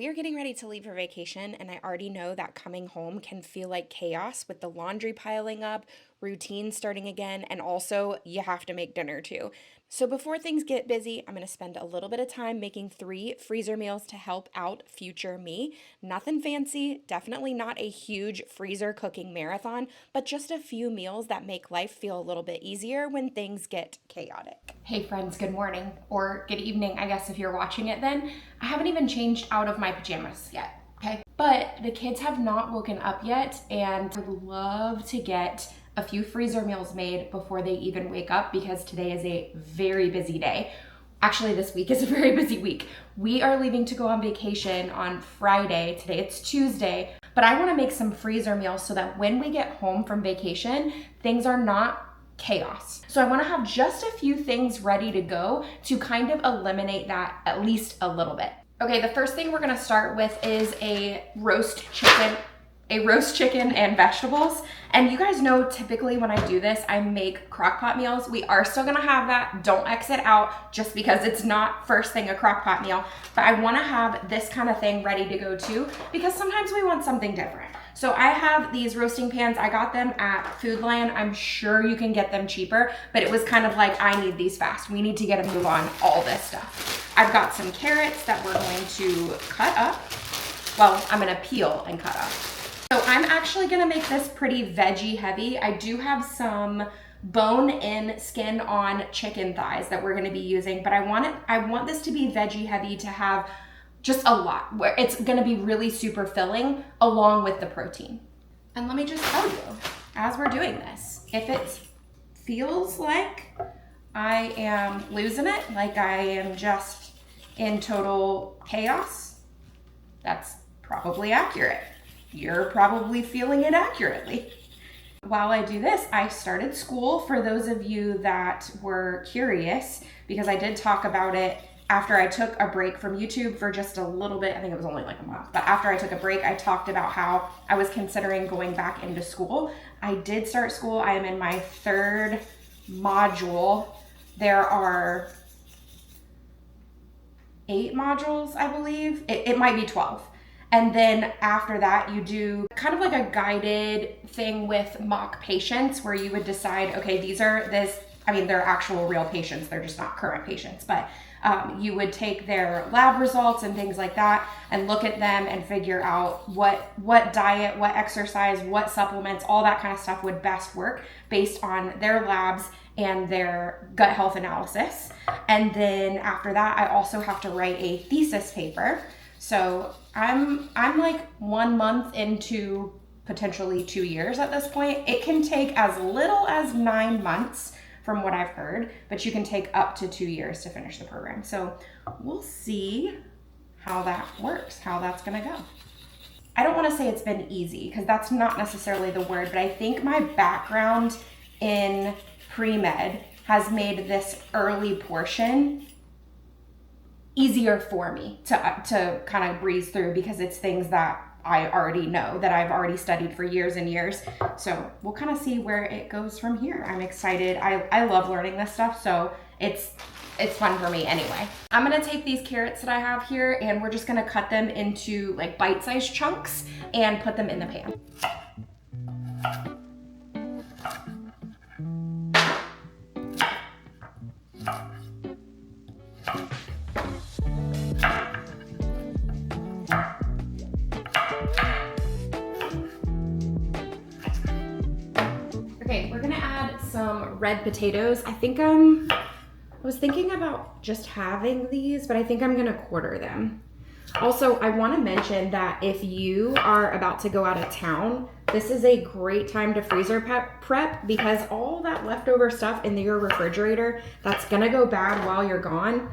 We are getting ready to leave for vacation, and I already know that coming home can feel like chaos with the laundry piling up, routine starting again, and also you have to make dinner too. So, before things get busy, I'm going to spend a little bit of time making 3 freezer meals to help out future me. Nothing fancy, definitely not a huge freezer cooking marathon, but just a few meals that make life feel a little bit easier when things get chaotic. Hey friends, good morning, or good evening, I guess if you're watching it then. I haven't even changed out of my pajamas yet, okay? But the kids have not woken up yet, and I would love to get a few freezer meals made before they even wake up because today is a very busy day. Actually, this week is a very busy week. We are leaving to go on vacation on Friday. Today it's Tuesday, but I wanna make some freezer meals so that when we get home from vacation, things are not chaos. So I wanna have just a few things ready to go to kind of eliminate that at least a little bit. Okay, the first thing we're gonna start with is a roast chicken and vegetables. And you guys know typically when I do this, I make crock pot meals. We are still gonna have that. Don't exit out just because it's not first thing a crock pot meal. But I wanna have this kind of thing ready to go too, because sometimes we want something different. So I have these roasting pans. I got them at Food Lion. I'm sure you can get them cheaper, but it was kind of like, I need these fast. We need to get a move on all this stuff. I've got some carrots that we're going to cut up. Well, I'm gonna peel and cut up. So I'm actually gonna make this pretty veggie heavy. I do have some bone-in, skin-on chicken thighs that we're gonna be using, but I want this to be veggie heavy to have just a lot, where it's gonna be really super filling along with the protein. And let me just tell you, as we're doing this, if it feels like I am losing it, like I am just in total chaos, that's probably accurate. You're probably feeling it accurately. While I do this, I started school for those of you that were curious, because I did talk about it after I took a break from YouTube for just a little bit. I think it was only like a month, but after I took a break, I talked about how I was considering going back into school. I did start school. I am in my 3rd module. There are 8 modules, I believe. It might be 12. And then after that, you do kind of like a guided thing with mock patients where you would decide, okay, they're actual real patients. They're just not current patients, but you would take their lab results and things like that and look at them and figure out what diet, what exercise, what supplements, all that kind of stuff would best work based on their labs and their gut health analysis. And then after that, I also have to write a thesis paper. So I'm like 1 month into potentially 2 years at this point. It can take as little as 9 months from what I've heard, but you can take up to 2 years to finish the program. So we'll see how that works, how that's gonna go. I don't wanna say it's been easy because that's not necessarily the word, but I think my background in pre-med has made this early portion easier for me to kind of breeze through because it's things that I already know, that I've already studied for years and years. So we'll kind of see where it goes from here. I'm excited. I love learning this stuff, so it's fun for me anyway. I'm gonna take these carrots that I have here and we're just gonna cut them into like bite-sized chunks and put them in the pan. Okay, we're gonna add some red potatoes. I was thinking about just having these, but I think I'm gonna quarter them. Also, I wanna mention that if you are about to go out of town, this is a great time to freezer prep because all that leftover stuff in your refrigerator that's gonna go bad while you're gone,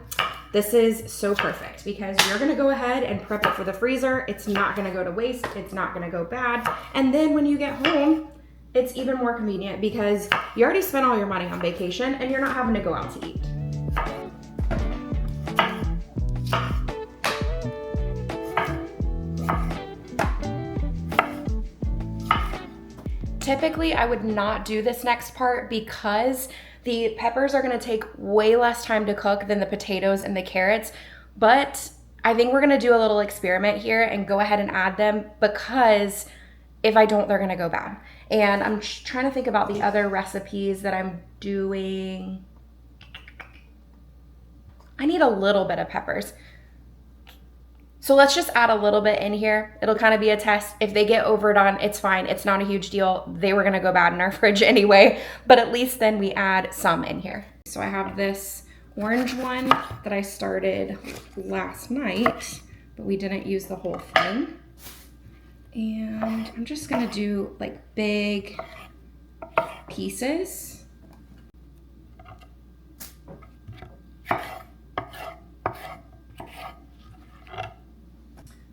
this is so perfect because you're gonna go ahead and prep it for the freezer. It's not gonna go to waste, it's not gonna go bad. And then when you get home, it's even more convenient because you already spent all your money on vacation and you're not having to go out to eat. Typically, I would not do this next part because the peppers are gonna take way less time to cook than the potatoes and the carrots, but I think we're gonna do a little experiment here and go ahead and add them, because if I don't, they're gonna go bad. And I'm trying to think about the other recipes that I'm doing. I need a little bit of peppers. So let's just add a little bit in here. It'll kind of be a test. If they get overdone, it's fine. It's not a huge deal. They were gonna go bad in our fridge anyway, but at least then we add some in here. So I have this orange one that I started last night, but we didn't use the whole thing. And I'm just gonna do like big pieces.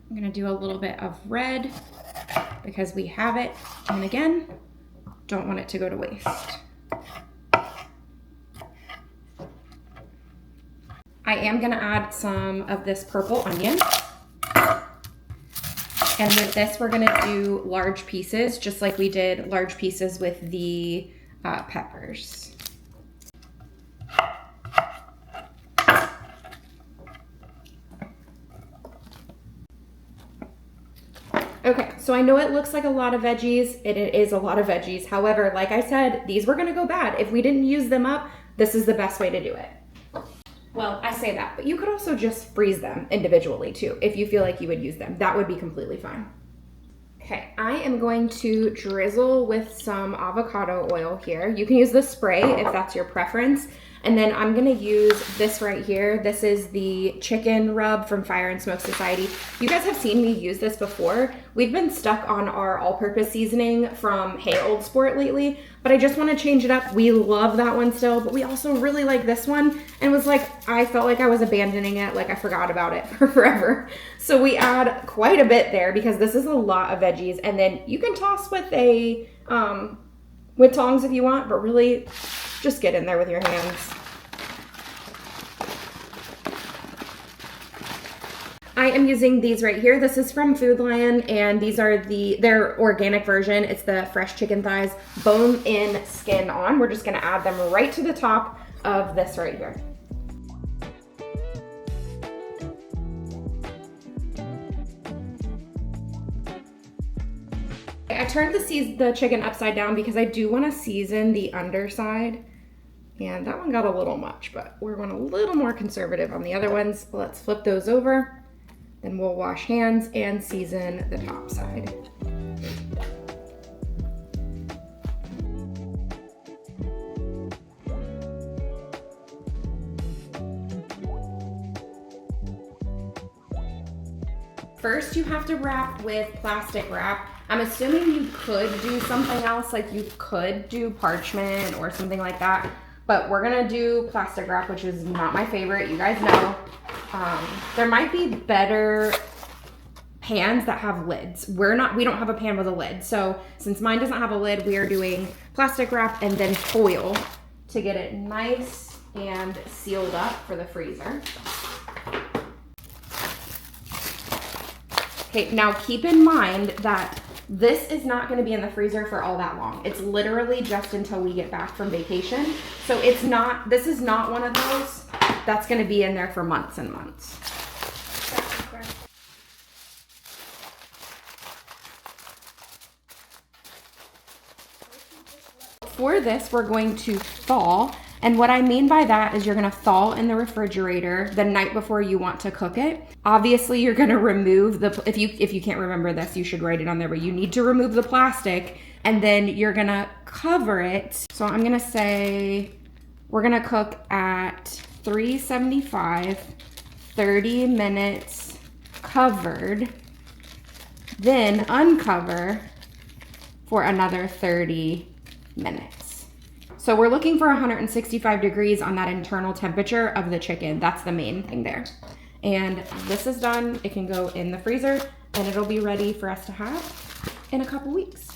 I'm gonna do a little bit of red because we have it. And again, don't want it to go to waste. I am gonna add some of this purple onion. And with this, we're gonna do large pieces, just like we did large pieces with the peppers. Okay, so I know it looks like a lot of veggies, and it is a lot of veggies. However, like I said, these were gonna go bad. If we didn't use them up, this is the best way to do it. Well, I say that, but you could also just freeze them individually too, if you feel like you would use them. That would be completely fine. Okay, I am going to drizzle with some avocado oil here. You can use the spray if that's your preference. And then I'm gonna use this right here. This is the chicken rub from Fire and Smoke Society. You guys have seen me use this before. We've been stuck on our all-purpose seasoning from Hey Old Sport lately, but I just wanna change it up. We love that one still, but we also really like this one, and was like, I felt like I was abandoning it, like I forgot about it for forever. So we add quite a bit there because this is a lot of veggies, and then you can toss with a, with tongs if you want, but really just get in there with your hands. I am using these right here. This is from Food Lion, and these are their organic version. It's the fresh chicken thighs, bone in, skin on. We're just gonna add them right to the top of this right here. I turned the chicken upside down because I do want to season the underside. And that one got a little much, but we're going a little more conservative on the other ones. Let's flip those over. Then we'll wash hands and season the top side. First, you have to wrap with plastic wrap. I'm assuming you could do something else, like you could do parchment or something like that, but we're gonna do plastic wrap, which is not my favorite, you guys know. There might be better pans that have lids. We don't have a pan with a lid, so since mine doesn't have a lid, we are doing plastic wrap and then foil to get it nice and sealed up for the freezer. Okay, now keep in mind that this is not going to be in the freezer for all that long. It's literally just until we get back from vacation. So this is not one of those that's going to be in there for months and months. For this, we're going to thaw. And what I mean by that is you're gonna thaw in the refrigerator the night before you want to cook it. Obviously, you're gonna remove if you can't remember this, you should write it on there, but you need to remove the plastic, and then you're gonna cover it. So I'm gonna say we're gonna cook at 375, 30 minutes covered, then uncover for another 30 minutes. So we're looking for 165 degrees on that internal temperature of the chicken. That's the main thing there. And this is done. It can go in the freezer and it'll be ready for us to have in a couple weeks.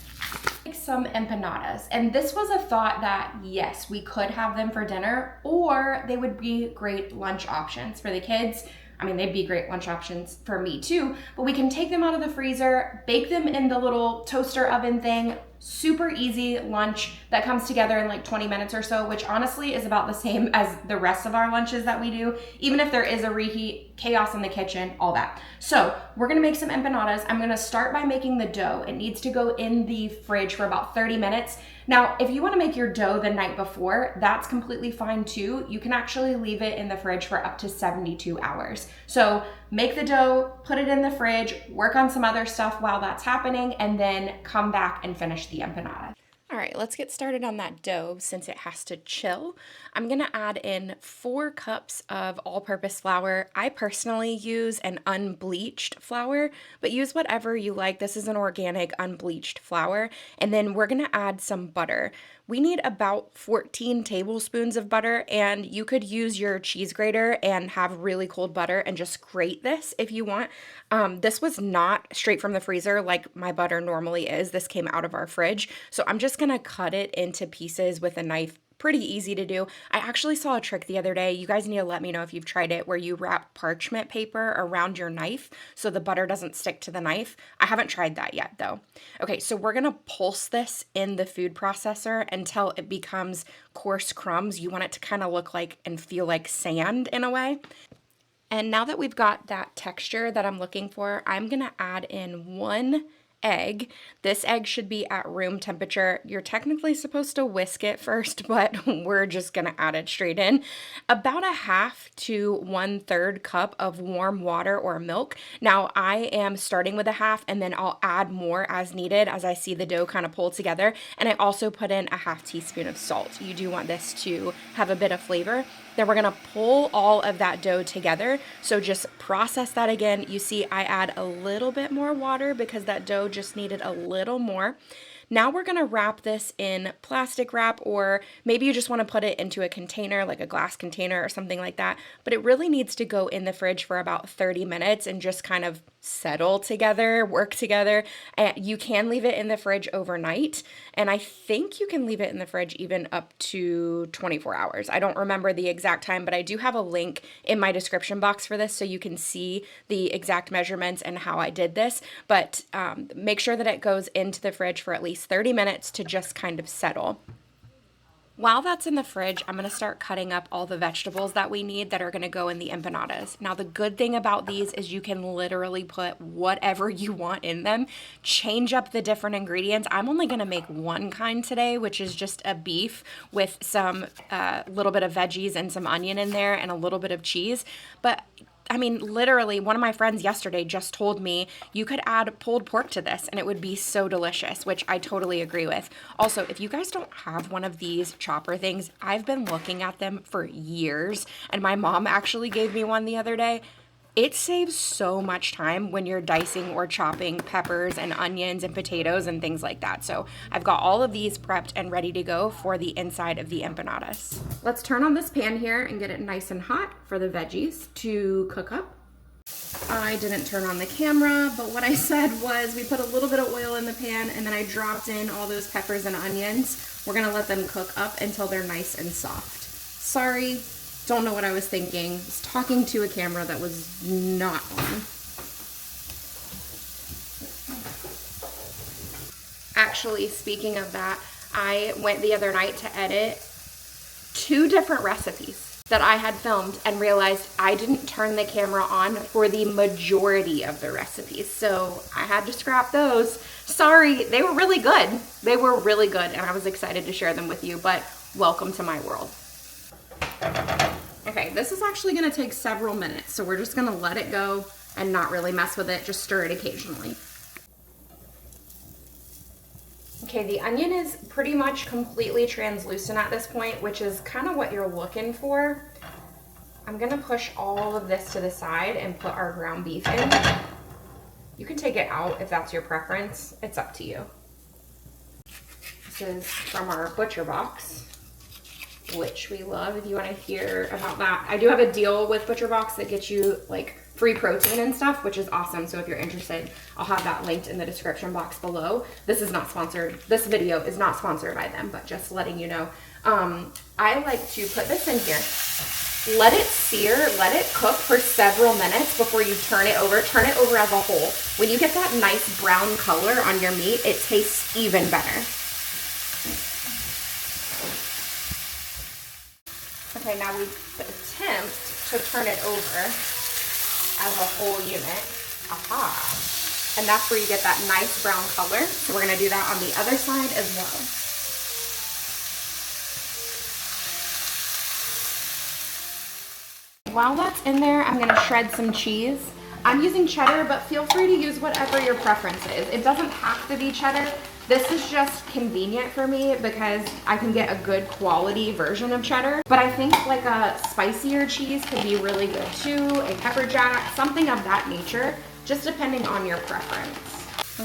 Make some empanadas. And this was a thought that, yes, we could have them for dinner, or they would be great lunch options for the kids. I mean, they'd be great lunch options for me too, but we can take them out of the freezer, bake them in the little toaster oven thing, Super easy lunch that comes together in like 20 minutes or so, which honestly is about the same as the rest of our lunches that we do, even if there is a reheat, chaos in the kitchen, all that. So we're gonna make some empanadas. I'm gonna start by making the dough. It needs to go in the fridge for about 30 minutes. Now, if you wanna make your dough the night before, that's completely fine too. You can actually leave it in the fridge for up to 72 hours. So make the dough, put it in the fridge, work on some other stuff while that's happening, and then come back and finish the empanada. All right, let's get started on that dough since it has to chill. I'm gonna add in 4 cups of all-purpose flour. I personally use an unbleached flour, but use whatever you like. This is an organic unbleached flour. And then we're gonna add some butter. We need about 14 tablespoons of butter, and you could use your cheese grater and have really cold butter and just grate this if you want. This was not straight from the freezer like my butter normally is. This came out of our fridge. So I'm just gonna cut it into pieces with a knife. Pretty easy to do. I actually saw a trick the other day. You guys need to let me know if you've tried it, where you wrap parchment paper around your knife so the butter doesn't stick to the knife. I haven't tried that yet though. Okay, so we're gonna pulse this in the food processor until it becomes coarse crumbs. You want it to kind of look like and feel like sand in a way. And now that we've got that texture that I'm looking for, I'm gonna add in 1 egg. This egg should be at room temperature. You're technically supposed to whisk it first, but we're just gonna add it straight in. About a 1/2 to 1/3 cup of warm water or milk. Now I am starting with a 1/2 and then I'll add more as needed as I see the dough kind of pull together. And I also put in a 1/2 teaspoon of salt. You do want this to have a bit of flavor. Then we're gonna pull all of that dough together. So just process that again. You see I add a little bit more water because that dough just needed a little more. Now we're gonna wrap this in plastic wrap, or maybe you just wanna put it into a container, like a glass container or something like that. But it really needs to go in the fridge for about 30 minutes and just kind of settle together, work together. You can leave it in the fridge overnight. And I think you can leave it in the fridge even up to 24 hours. I don't remember the exact time, but I do have a link in my description box for this so you can see the exact measurements and how I did this. But make sure that it goes into the fridge for at least 30 minutes to just kind of settle. While that's in the fridge, I'm gonna start cutting up all the vegetables that we need that are gonna go in the empanadas. Now, the good thing about these is you can literally put whatever you want in them, change up the different ingredients. I'm only gonna make 1 kind today, which is just a beef with some little bit of veggies and some onion in there and a little bit of cheese. But I mean, literally, one of my friends yesterday just told me you could add pulled pork to this and it would be so delicious, which I totally agree with. Also, if you guys don't have one of these chopper things, I've been looking at them for years, and my mom actually gave me one the other day. It saves so much time when you're dicing or chopping peppers and onions and potatoes and things like that. So I've got all of these prepped and ready to go for the inside of the empanadas. Let's turn on this pan here and get it nice and hot for the veggies to cook up. I didn't turn on the camera, but what I said was we put a little bit of oil in the pan and then I dropped in all those peppers and onions. We're gonna let them cook up until they're nice and soft. Sorry. Don't know what I was thinking. I was talking to a camera that was not on. Actually, speaking of that, I went the other night to edit 2 different recipes that I had filmed and realized I didn't turn the camera on for the majority of the recipes. So I had to scrap those. Sorry, they were really good. They were really good and I was excited to share them with you, but welcome to my world. Okay, this is actually gonna take several minutes, so we're just gonna let it go and not really mess with it, just stir it occasionally. Okay, the onion is pretty much completely translucent at this point, which is kind of what you're looking for. I'm gonna push all of this to the side and put our ground beef in. You can take it out if that's your preference, it's up to you. This is from our butcher box, which we love. If you want to hear about that, I do have a deal with ButcherBox that gets you like free protein and stuff, which is awesome. So if you're interested, I'll have that linked in the description box below. This is not sponsored. This video is not sponsored by them, but just letting you know. I like to put this in here Let it sear, let it cook for several minutes before you turn it over. Turn it over as a whole. When you get that nice brown color on your meat, it tastes even better. Okay, now we attempt to turn it over as a whole unit. Aha! And that's where you get that nice brown color. So we're gonna do that on the other side as well. While that's in there, I'm gonna shred some cheese. I'm using cheddar, but feel free to use whatever your preference is. It doesn't have to be cheddar. This is just convenient for me because I can get a good quality version of cheddar. But I think like a spicier cheese could be really good too, a pepper jack, something of that nature, just depending on your preference.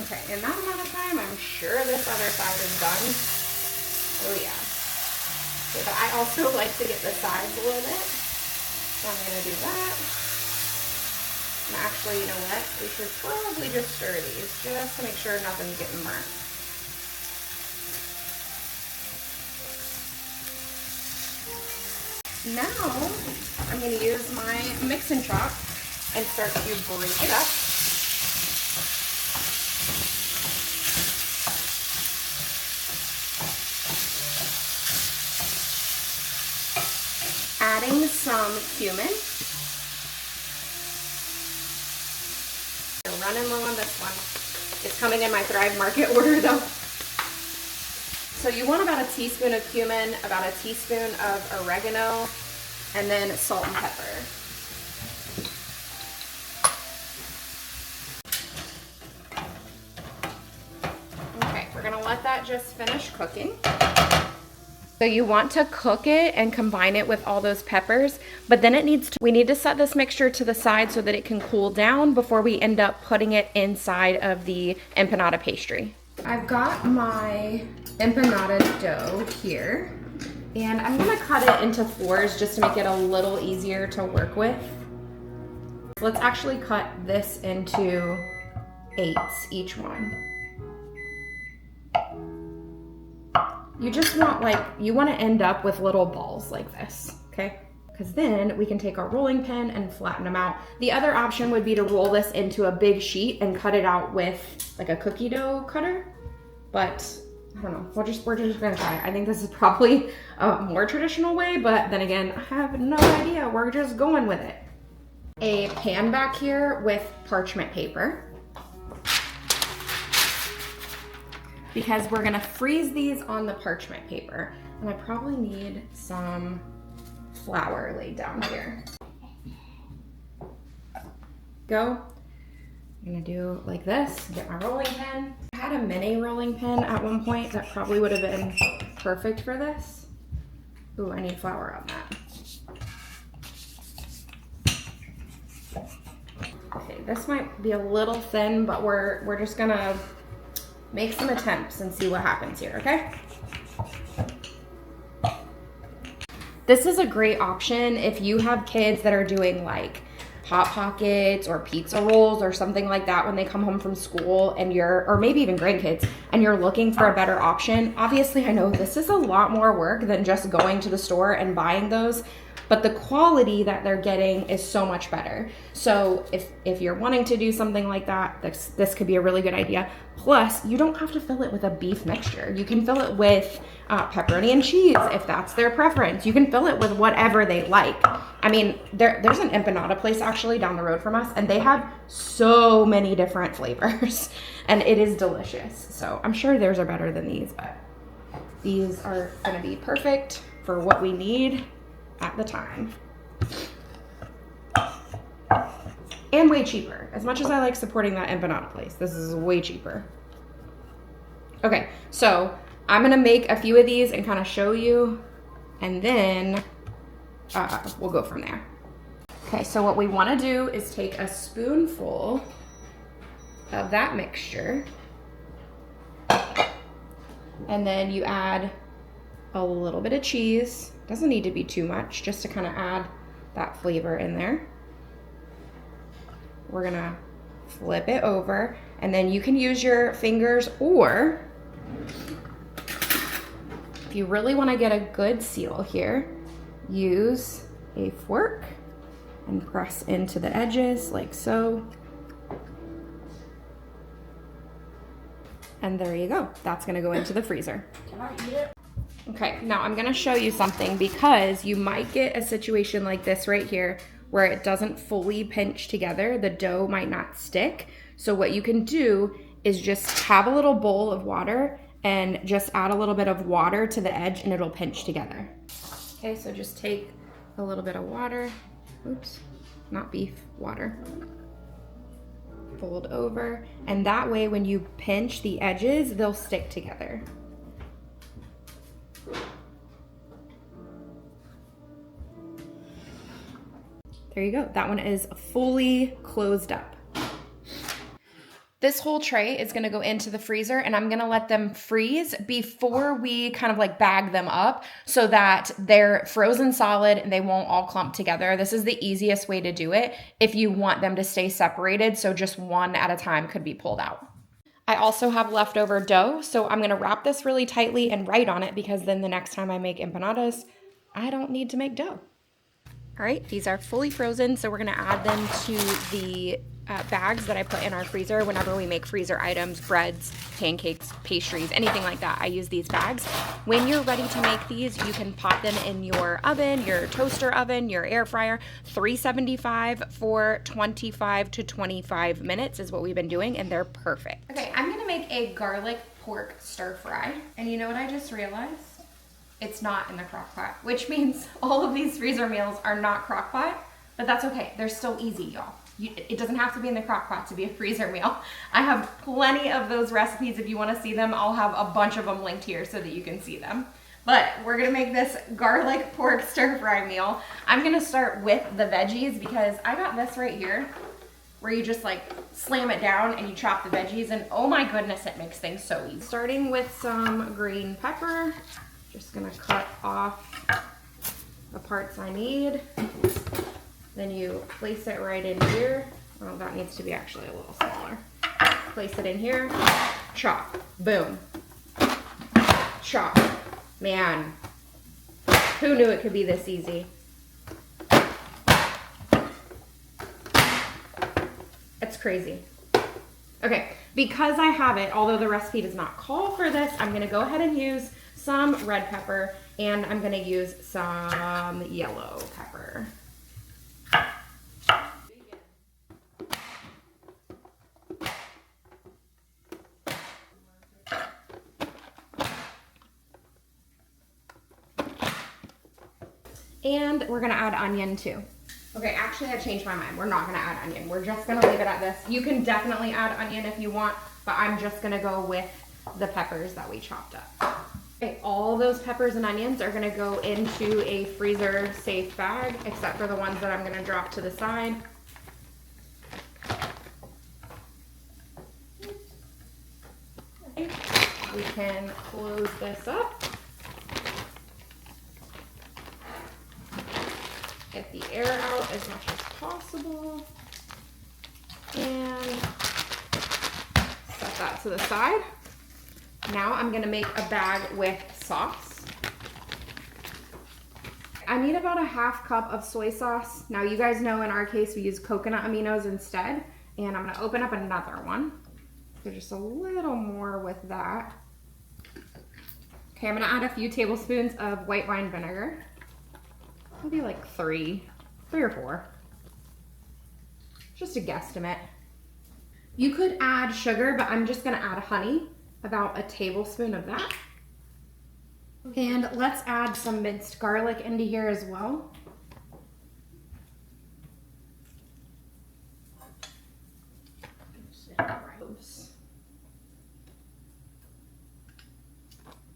Okay, in that amount of time, I'm sure this other side is done. Oh yeah. Okay, but I also like to get the sides a little bit. So I'm gonna do that. And actually, you know what? We should probably just stir these just to make sure nothing's getting burnt. Now, I'm gonna use my mix and chop and start to break it up. Adding some cumin. You're running low on this one. It's coming in my Thrive Market order though. So you want about a teaspoon of cumin, about a teaspoon of oregano, and then salt and pepper. Okay, we're gonna let that just finish cooking. So you want to cook it and combine it with all those peppers, but then we need to set this mixture to the side so that it can cool down before we end up putting it inside of the empanada pastry. I've got my empanada dough here, and I'm gonna cut it into fours just to make it a little easier to work with. Let's actually cut this into 8s each one. You just want you want to end up with little balls like this, okay? Because then we can take our rolling pin and flatten them out. The other option would be to roll this into a big sheet and cut it out with like a cookie dough cutter, but I don't know, we're just gonna try it. I think this is probably a more traditional way, but then again, I have no idea. We're just going with it. A pan back here with parchment paper, because we're gonna freeze these on the parchment paper. And I probably need some flour laid down here. Go. I'm gonna do like this, get my rolling pin. I had a mini rolling pin at one point that probably would have been perfect for this. Ooh, I need flour on that. Okay, this might be a little thin, but we're just gonna make some attempts and see what happens here, okay? This is a great option if you have kids that are doing like Hot Pockets or pizza rolls or something like that when they come home from school, and or maybe even grandkids, and you're looking for a better option. Obviously, I know this is a lot more work than just going to the store and buying those, but the quality that they're getting is so much better. So if you're wanting to do something like that, this could be a really good idea. Plus, you don't have to fill it with a beef mixture. You can fill it with pepperoni and cheese if that's their preference. You can fill it with whatever they like. I mean, there's an empanada place actually down the road from us, and they have so many different flavors, and it is delicious. So I'm sure theirs are better than these, but these are gonna be perfect for what we need at the time. And way cheaper. As much as I like supporting that empanada place, this is way cheaper. Okay, so I'm gonna make a few of these and kind of show you, and then we'll go from there. Okay, so what we wanna do is take a spoonful of that mixture, and then you add a little bit of cheese. Doesn't need to be too much, just to kind of add that flavor in there. We're gonna flip it over, and then you can use your fingers, or if you really want to get a good seal here, use a fork and press into the edges like so. And there you go. That's gonna go into the freezer. Can I eat it? Okay, now I'm gonna show you something because you might get a situation like this right here where it doesn't fully pinch together. The dough might not stick. So what you can do is just have a little bowl of water and just add a little bit of water to the edge and it'll pinch together. Okay, so just take a little bit of water. Oops, not beef, water. Fold over, and that way when you pinch the edges, they'll stick together. There you go. That one is fully closed up. This whole tray is gonna go into the freezer and I'm gonna let them freeze before we kind of like bag them up so that they're frozen solid and they won't all clump together. This is the easiest way to do it if you want them to stay separated, so just one at a time could be pulled out. I also have leftover dough, so I'm gonna wrap this really tightly and write on it because then the next time I make empanadas, I don't need to make dough. All right, these are fully frozen, so we're gonna add them to the bags that I put in our freezer whenever we make freezer items, breads, pancakes, pastries, anything like that. I use these bags. When you're ready to make these, you can pop them in your oven, your toaster oven, your air fryer. 375 for 25 to 25 minutes is what we've been doing, and they're perfect. Okay, I'm gonna make a garlic pork stir fry. And you know what I just realized? It's not in the crock pot, which means all of these freezer meals are not crock pot, but that's okay. They're still easy, y'all. It doesn't have to be in the crock pot to be a freezer meal. I have plenty of those recipes. If you want to see them, I'll have a bunch of them linked here so that you can see them. But we're gonna make this garlic pork stir fry meal. I'm gonna start with the veggies because I got this right here where you just like slam it down and you chop the veggies, and oh my goodness, it makes things so easy. Starting with some green pepper. Just gonna cut off the parts I need. Then you place it right in here. Oh, that needs to be actually a little smaller. Place it in here, chop, boom, chop. Man, who knew it could be this easy? It's crazy. Okay, because I have it, although the recipe does not call for this, I'm gonna go ahead and use some red pepper and I'm gonna use some yellow pepper. And we're gonna add onion too. Okay, actually I changed my mind. We're not gonna add onion. We're just gonna leave it at this. You can definitely add onion if you want, but I'm just gonna go with the peppers that we chopped up. Okay, all those peppers and onions are gonna go into a freezer safe bag, except for the ones that I'm gonna drop to the side. Okay. We can close this up. Get the air out as much as possible. And set that to the side. Now I'm gonna make a bag with sauce. I need about a half cup of soy sauce. Now you guys know in our case we use coconut aminos instead. And I'm gonna open up another one. So just a little more with that. Okay, I'm gonna add a few tablespoons of white wine vinegar. Maybe like three or four. Just a guesstimate. You could add sugar, but I'm just gonna add honey, about a tablespoon of that. And let's add some minced garlic into here as well.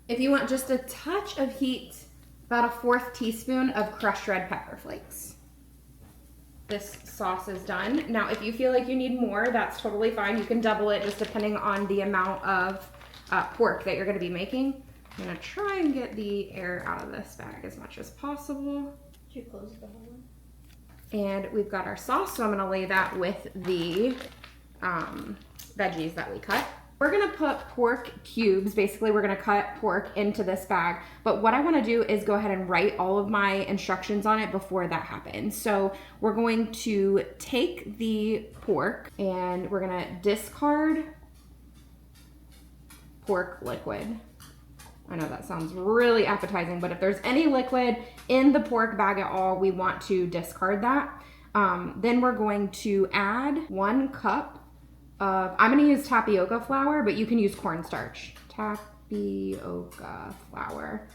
If you want just a touch of heat, about a 1/4 teaspoon of crushed red pepper flakes. This sauce is done. Now, if you feel like you need more, that's totally fine. You can double it just depending on the amount of pork that you're gonna be making. I'm gonna try and get the air out of this bag as much as possible. Did you close the whole one? And we've got our sauce, so I'm gonna lay that with the veggies that we cut. We're gonna put pork cubes, basically we're gonna cut pork into this bag, but what I wanna do is go ahead and write all of my instructions on it before that happens. So we're going to take the pork and we're gonna discard pork liquid. I know that sounds really appetizing, but if there's any liquid in the pork bag at all, we want to discard that. Then we're going to add 1 cup of, I'm gonna use tapioca flour, but you can use cornstarch. Tapioca flour.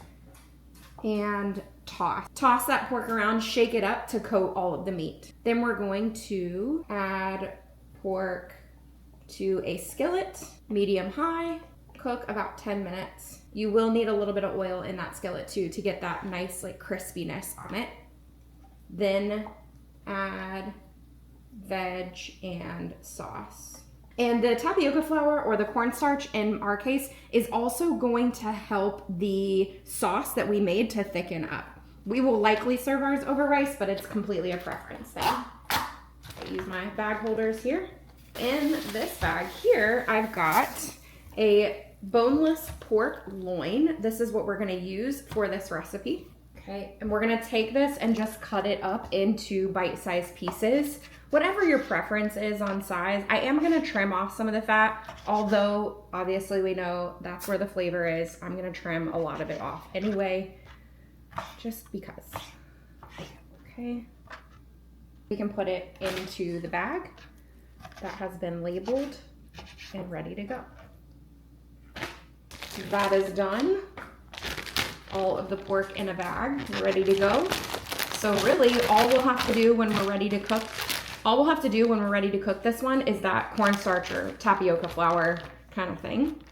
And toss. Toss that pork around, shake it up to coat all of the meat. Then we're going to add pork to a skillet, medium high, cook about 10 minutes. You will need a little bit of oil in that skillet too to get that nice like crispiness on it. Then add veg and sauce. And the tapioca flour or the cornstarch in our case is also going to help the sauce that we made to thicken up. We will likely serve ours over rice, but it's completely a preference thing. I use my bag holders here. In this bag here, I've got a boneless pork loin. This is what we're gonna use for this recipe. Okay, and we're gonna take this and just cut it up into bite-sized pieces. Whatever your preference is on size. I am gonna trim off some of the fat, although obviously we know that's where the flavor is. I'm gonna trim a lot of it off anyway, just because. Okay, we can put it into the bag that has been labeled and ready to go. That is done. All of the pork in a bag, ready to go. So really, all we'll have to do when we're ready to cook this one is that cornstarch or tapioca flour kind of thing.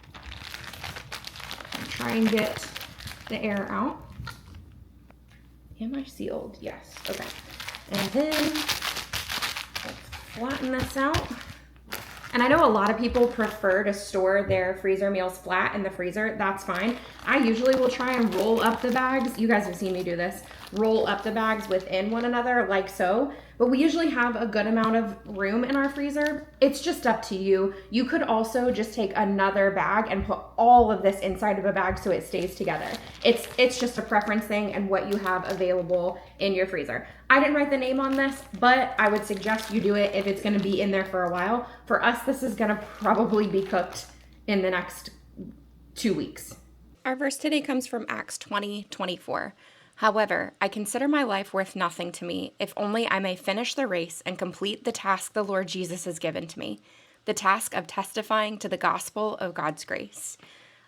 Try and get the air out. Am I sealed? Yes. Okay. And then let's flatten this out. And I know a lot of people prefer to store their freezer meals flat in the freezer. That's fine. I usually will try and roll up the bags. You guys have seen me do this. Roll up the bags within one another like so. But we usually have a good amount of room in our freezer. It's just up to you. You could also just take another bag and put all of this inside of a bag so it stays together. It's just a preference thing and what you have available in your freezer. I didn't write the name on this, but I would suggest you do it if it's gonna be in there for a while. For us, this is gonna probably be cooked in the next 2 weeks. Our verse today comes from Acts 20:24. However, I consider my life worth nothing to me, if only I may finish the race and complete the task the Lord Jesus has given to me, the task of testifying to the gospel of God's grace.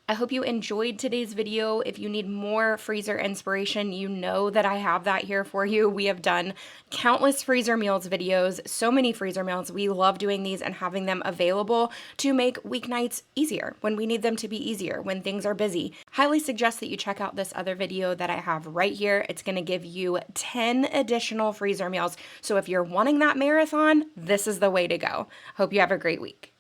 I hope you enjoyed today's video. If you need more freezer inspiration, you know that I have that here for you. We have done countless freezer meals videos, so many freezer meals. We love doing these and having them available to make weeknights easier when we need them to be easier, when things are busy. Highly suggest that you check out this other video that I have right here. It's going to give you 10 additional freezer meals. So if you're wanting that marathon, this is the way to go. Hope you have a great week.